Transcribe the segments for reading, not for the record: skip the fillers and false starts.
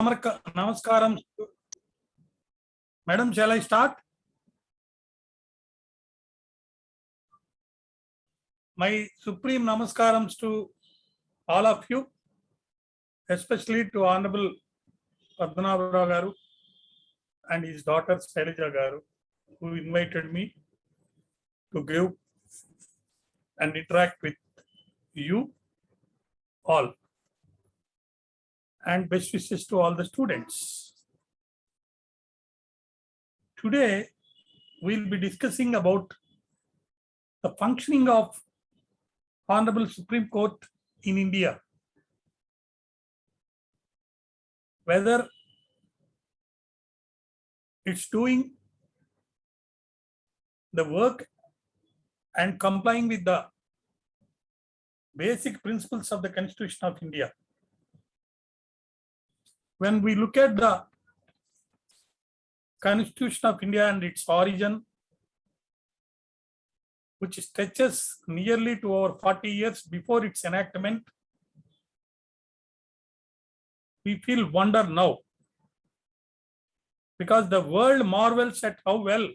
Namaskaram. Madam, shall I start? My supreme namaskarams to all of you, especially to Honorable Padmanabharao Garu and his daughter Shailaja Garu, who invited me to give and interact with you all. And best wishes to all the students. Today, we'll be discussing about the functioning of Honorable Supreme Court in India. Whether it's doing the work and complying with the basic principles of the Constitution of India. When we look at the Constitution of India and its origin, which stretches nearly to over 40 years before its enactment, we feel wonder now, because the world marvels at how well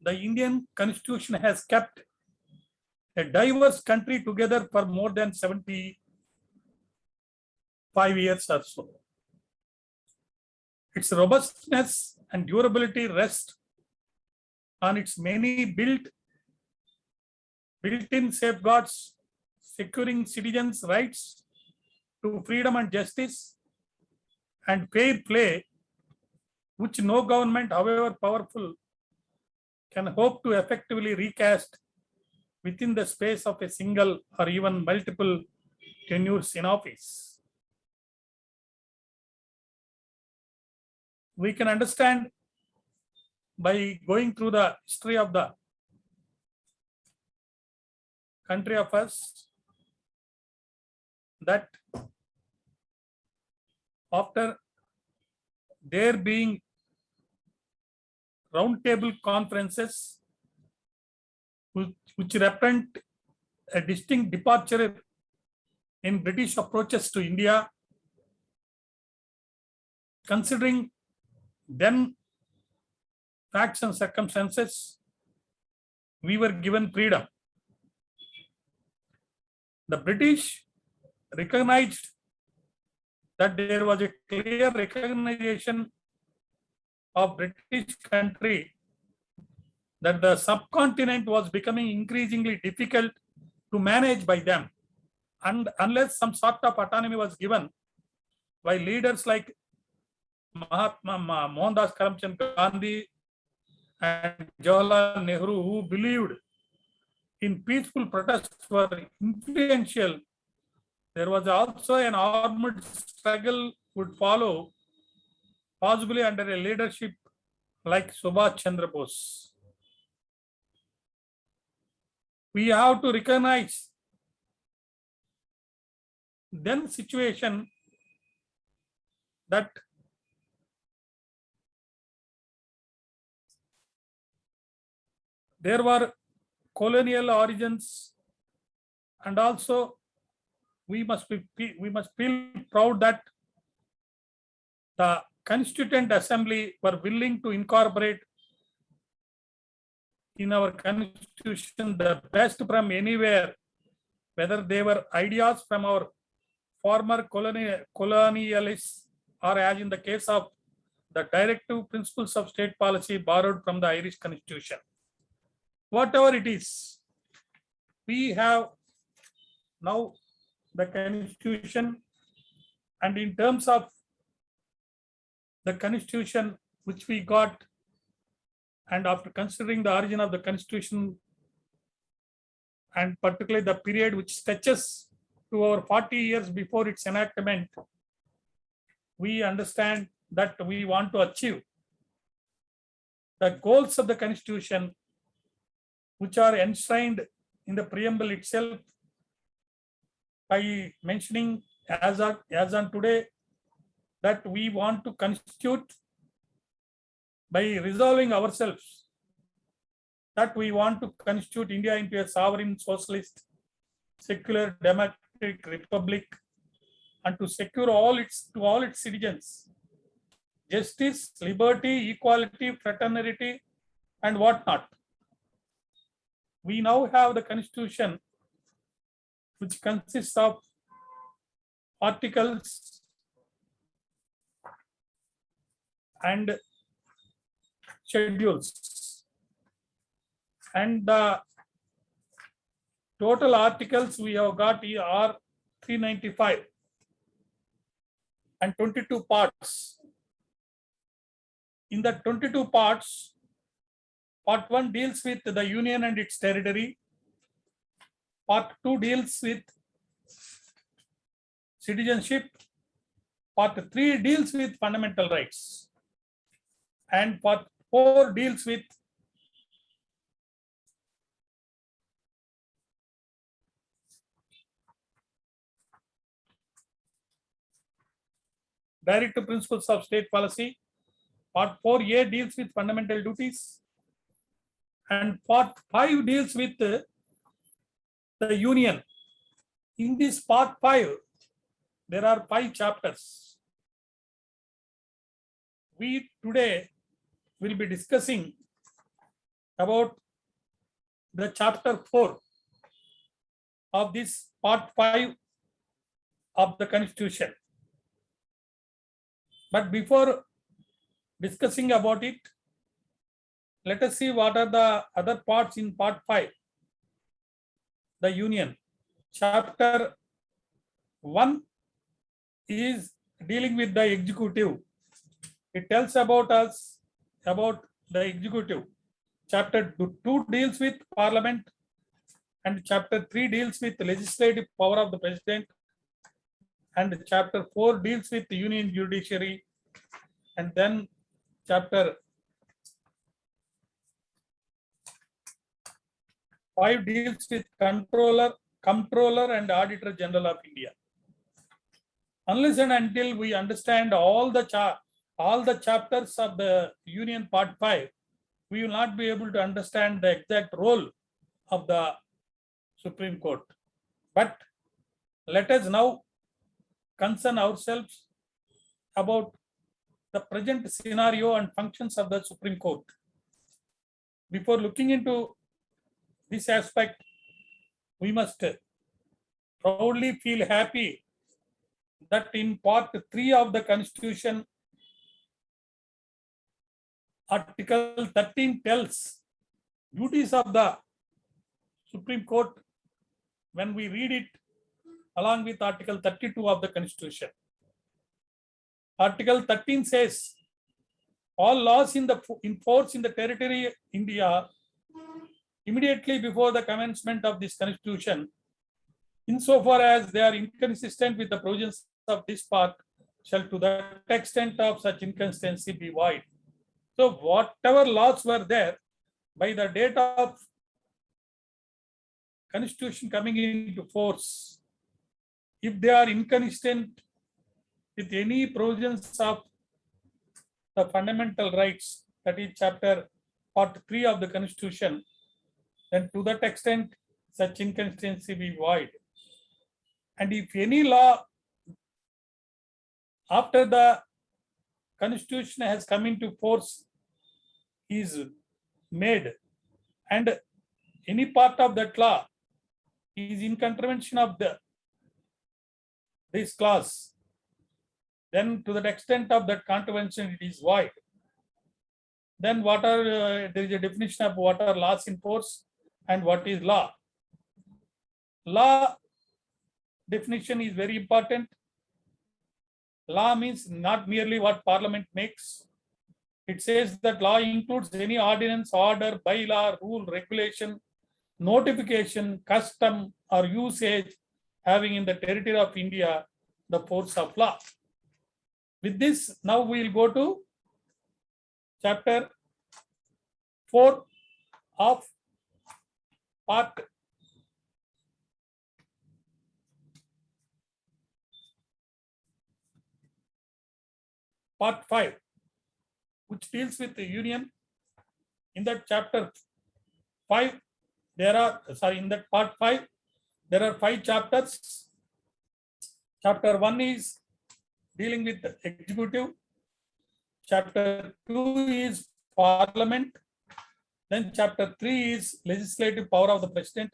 the Indian Constitution has kept a diverse country together for more than 75 years or so. Its robustness and durability rest on its many built-in safeguards securing citizens' rights to freedom and justice and fair play, which no government, however powerful, can hope to effectively recast within the space of a single or even multiple tenures in office. We can understand by going through the history of the country of us that after there being roundtable conferences which represent a distinct departure in British approaches to India, considering then facts and circumstances, we were given freedom. The British recognized that there was a clear recognition of British country that the subcontinent was becoming increasingly difficult to manage by them, and unless some sort of autonomy was given by leaders like Mohandas Karamchand Gandhi and Jawaharlal Nehru, who believed in peaceful protests were influential, there was also an armed struggle would follow, possibly under a leadership like Subhash Chandra Bose. We have to recognize then situation that there were colonial origins, and also we must feel proud that the Constituent Assembly were willing to incorporate in our Constitution the best from anywhere, whether they were ideas from our former colonialists or, as in the case of the directive principles of state policy borrowed from the Irish Constitution. Whatever it is, we have now the Constitution, and in terms of the Constitution which we got, and after considering the origin of the Constitution and particularly the period which stretches to over 40 years before its enactment, we understand that we want to achieve the goals of the Constitution, which are enshrined in the preamble itself, by mentioning as on today that we want to constitute by resolving ourselves that we want to constitute India into a sovereign, socialist, secular, democratic republic and to secure all its citizens justice, liberty, equality, fraternity, and whatnot. We now have the Constitution, which consists of articles and schedules. And the total articles we have got are 395 and 22 parts. In the 22 parts, part 1 deals with the union and its territory. Part 2 deals with citizenship. Part 3 deals with fundamental rights. And part 4 deals with directive principles of state policy. Part 4A deals with fundamental duties. And part 5 deals with the union. In this part 5, there are 5 chapters. We today will be discussing about the chapter 4 of this part 5 of the Constitution. But before discussing about it, let us see what are the other parts in part 5. The union. Chapter 1 is dealing with the executive. It tells about us, about the executive. Chapter 2 deals with parliament, and chapter 3 deals with the legislative power of the president, and chapter 4 deals with the union judiciary, and then chapter 5 deals with comptroller and auditor general of India. Unless and until we understand all the chapters of the union part 5, we will not be able to understand the exact role of the Supreme Court. But let us now concern ourselves about the present scenario and functions of the Supreme Court. Before looking into this aspect, we must proudly feel happy that in part 3 of the Constitution, Article 13 tells duties of the Supreme Court when we read it along with Article 32 of the Constitution. Article 13 says, all laws in force in the territory of India immediately before the commencement of this Constitution, insofar as they are inconsistent with the provisions of this part, shall to the extent of such inconsistency be void. So whatever laws were there by the date of Constitution coming into force, if they are inconsistent with any provisions of the fundamental rights, that is chapter part 3 of the Constitution, then to that extent such inconsistency be void. And if any law after the Constitution has come into force is made, and any part of that law is in contravention of this clause, then to that extent of that contravention it is void. Then there is a definition of what are laws in force and what is law. Law definition is very important. Law means not merely what Parliament makes. It says that law includes any ordinance, order, bylaw, rule, regulation, notification, custom, or usage having in the territory of India the force of law. With this, now we will go to chapter 4 of part 5, which deals with the union. In that chapter 5, in that part 5, there are 5 chapters. Chapter 1 is dealing with the executive. Chapter 2 is parliament. Then chapter 3 is legislative power of the president.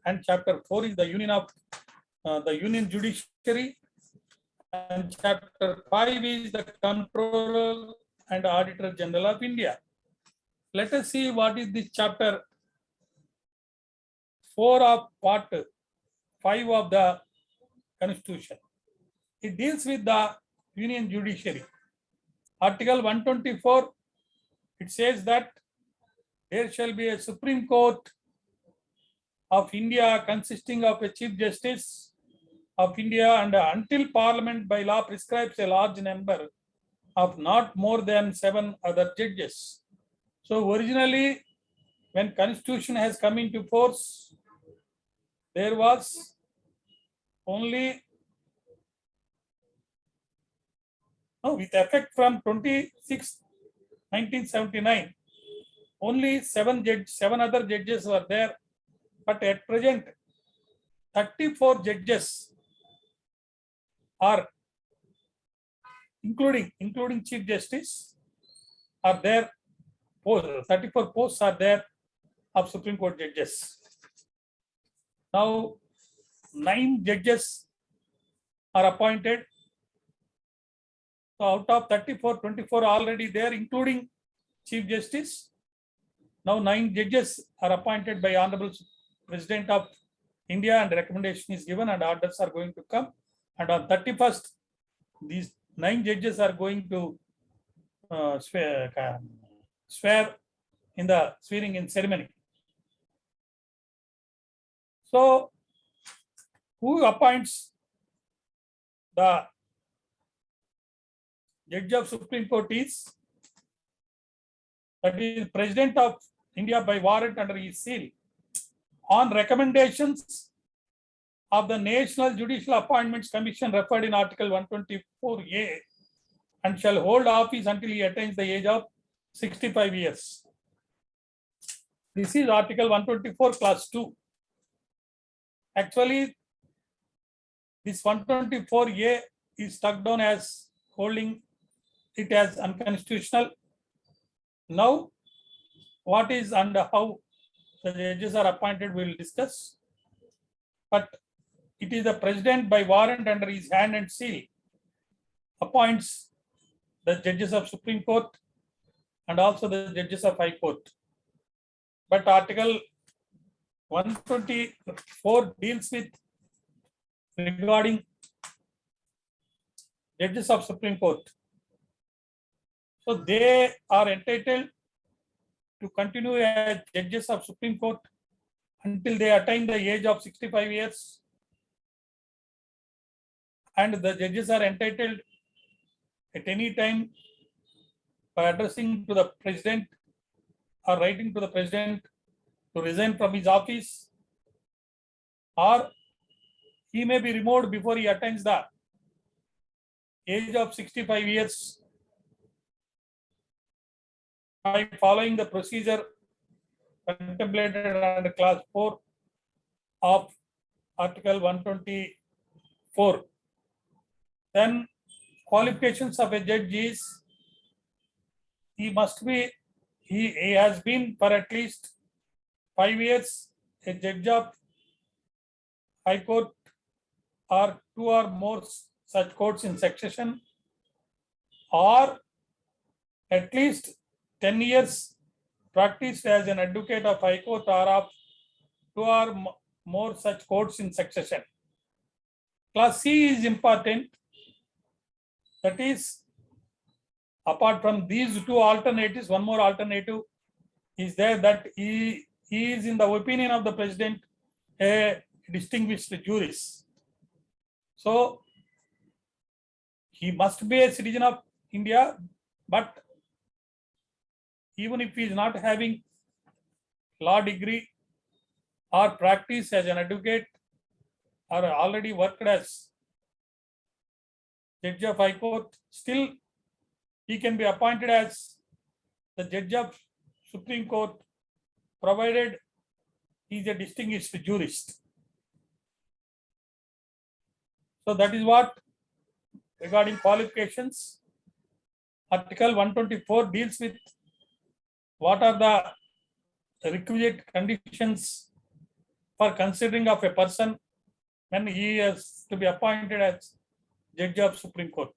And chapter 4 is the union judiciary. And chapter 5 is the Comptroller and Auditor General of India. Let us see what is this chapter 4 of part 5 of the Constitution. It deals with the union judiciary. Article 124, it says that there shall be a Supreme Court of India consisting of a Chief Justice of India, and until Parliament by law prescribes a large number of not more than 7 other judges. So originally, when Constitution has come into force, there was only with effect from 26/1979, only 7 other judges were there, but at present 34 judges are, including Chief Justice, are there. 34 posts are there of Supreme Court judges. Now 9 judges are appointed. So out of 34, 24 are already there, including Chief Justice. Now 9 judges are appointed by Honorable President of India, and recommendation is given and orders are going to come. And on 31st, these 9 judges are going to swear in the swearing-in ceremony. So, who appoints the Judge of Supreme Court is, that is President of India by warrant under his seal, on recommendations of the National Judicial Appointments Commission referred in Article 124A, and shall hold office until he attains the age of 65 years. This is Article 124, Clause 2. Actually, this 124A is struck down as holding it as unconstitutional. Now, what is and how the judges are appointed, we will discuss. But it is the President by warrant under his hand and seal appoints the judges of Supreme Court and also the judges of High Court. But Article 124 deals with regarding judges of Supreme Court. So they are entitled to continue as judges of Supreme Court until they attain the age of 65 years. And the judges are entitled at any time by addressing to the President or writing to the President to resign from his office, or he may be removed before he attains the age of 65 years by following the procedure contemplated under Clause 4 of Article 124. Then qualifications of a judge is, he has been for at least 5 years a judge of High Court or 2 or more such courts in succession, or at least 10 years practiced as an advocate of High Court or of 2 or more such courts in succession. Class C is important. That is, apart from these 2 alternatives, one more alternative is there, that he is, in the opinion of the President, a distinguished jurist. So he must be a citizen of India, but even if he is not having law degree or practice as an advocate or already worked as Judge of High Court, still he can be appointed as the Judge of Supreme Court, provided he is a distinguished jurist. So that is what regarding qualifications. Article 124 deals with what are the requisite conditions for considering of a person when he is to be appointed as Judge of Supreme Court.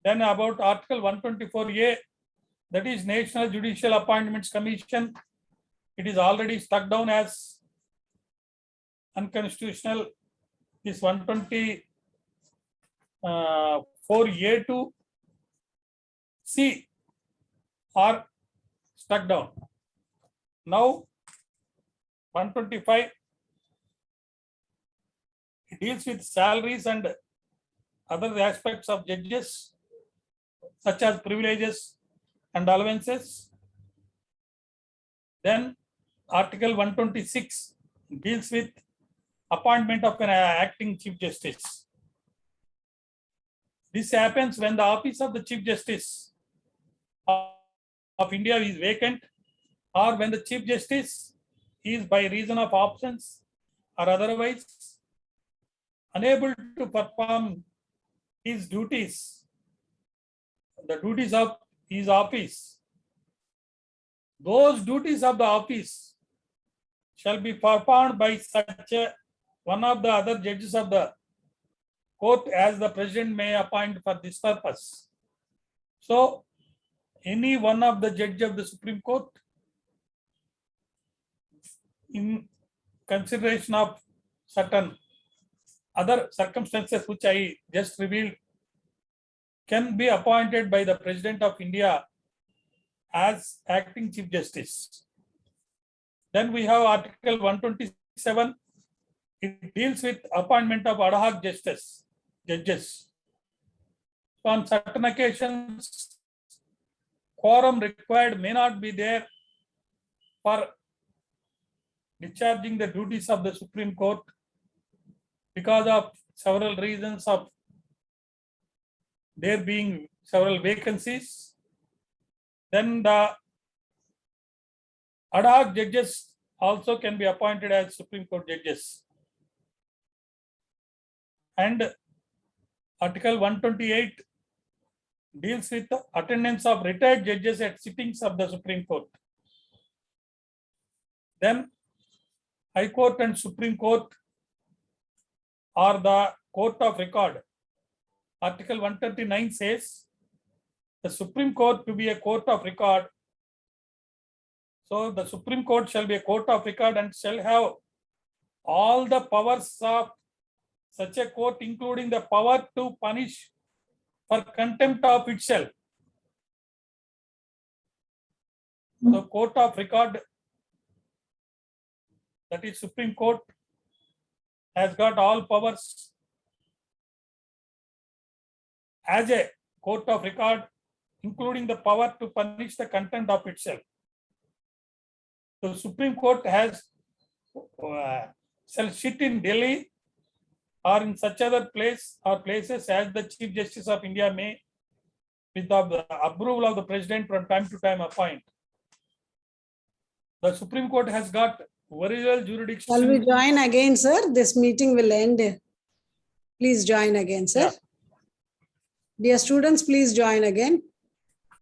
Then about Article 124A, that is National Judicial Appointments Commission. It is already struck down as unconstitutional. This 124A to C are struck down. Now 125, it deals with salaries and other aspects of judges, such as privileges and allowances. Then Article 126 deals with appointment of an acting Chief Justice. This happens when the office of the Chief Justice of India is vacant, or when the Chief Justice is by reason of absence or otherwise unable to perform his duties, the duties of his office. Those duties of the office shall be performed by such one of the other judges of the court as the president may appoint for this purpose. So any one of the judge of the Supreme Court, in consideration of certain other circumstances which I just revealed, can be appointed by the President of India as acting Chief Justice. Then we have Article 127. It deals with appointment of ad hoc judges. So on certain occasions, quorum required may not be there for discharging the duties of the Supreme Court because of several reasons of there being several vacancies. Then the ad hoc judges also can be appointed as Supreme Court judges. And Article 128 deals with the attendance of retired judges at sittings of the Supreme Court. Then High Court and Supreme Court are the court of record. Article 139 says the Supreme Court to be a court of record. So the Supreme Court shall be a court of record and shall have all the powers of such a court, including the power to punish for contempt of itself. So court of record, that is Supreme Court, has got all powers as a court of record, including the power to punish the contempt of itself. The Supreme Court has shall sit in Delhi or in such other place or places as the Chief Justice of India may, with the approval of the President, from time to time appoint. The Supreme Court has got original jurisdiction. Shall we join again, sir? This meeting will end. Please join again, sir. Yeah. Dear students, please join again.